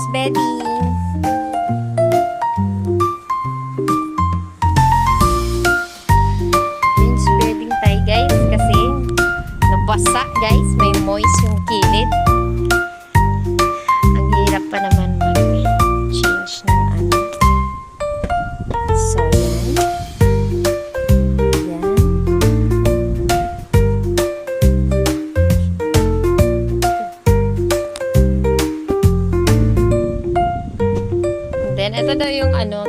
Pinks bedding. Pinks bedding tayo guys kasi nabasa guys. May moist yung kilid. Ang hirap pa naman mag-change ng ano. So, yan. Yan. Then, ito daw yung ano,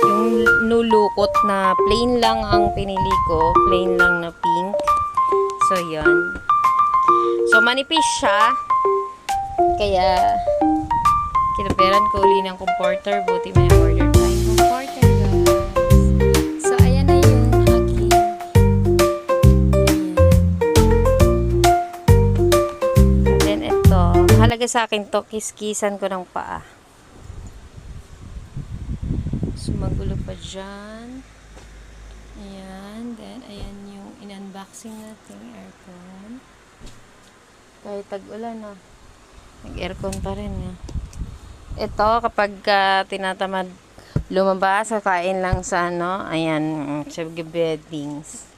yung nulukot na plain lang ang pinili ko. Plain lang na pink. So, yan. So, manipis siya. Kaya, kinaperan ko uli ng comforter. Buti may order tayong comforter, guys. So, ayan na yung aking. And then, ito. Mahalaga sa akin to. Kiskisan ko ng paa. So, magulo pa dyan. Ayan. Then, ayan yung in-unboxing natin aircon. Kahit tag-ulan na. Nag-aircon pa rin. Ito, kapag tinatamad lumabas, kakain lang sa ano, ayan, sa beddings.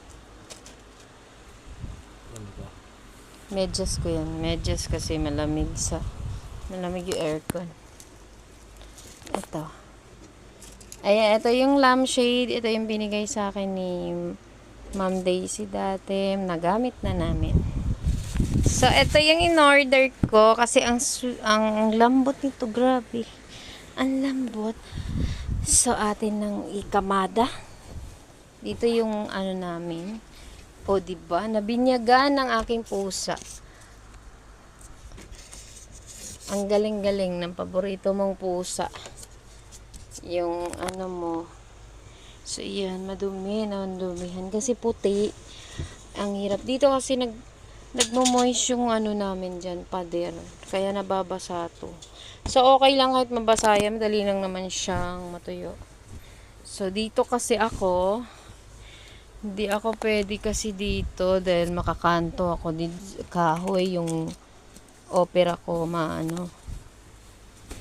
Medyas ko yan. Medyas kasi malamig yung aircon. Ito. Ayan, ito yung lampshade. Ito yung binigay sa akin ni Ma'am Daisy dati. Nagamit na namin. So, ito yung in-order ko kasi ang lambot nito, grabe. Ang lambot. So, atin ng ikamada. Dito yung ano namin. O, diba? Nabinyagan ng aking pusa. Ang galing-galing ng paborito mong pusa. Yung ano mo. So, yan. Madumi. Nadumihan. Kasi puti. Ang hirap. Dito kasi nagmo-moist yung ano namin dyan, pader. Kaya nababasa to. So, okay lang kahit mabasa yan. Madali lang naman siyang matuyo. So, dito kasi ako, hindi ako pwede kasi dito dahil makakanto ako. Kahoy yung opera ko, maano.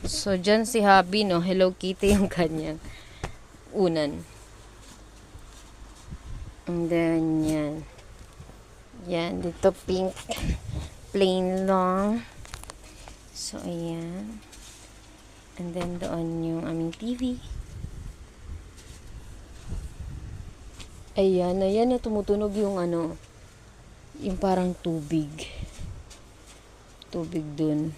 So, dyan si Habi, no? Hello Kitty yung kanyang unan. And then, yan. Yan, dito pink. Plain lang. So, ayan. And then, doon yung aming TV. Ayan, ayan na tumutunog yung ano, yung parang tubig. Tubig dun.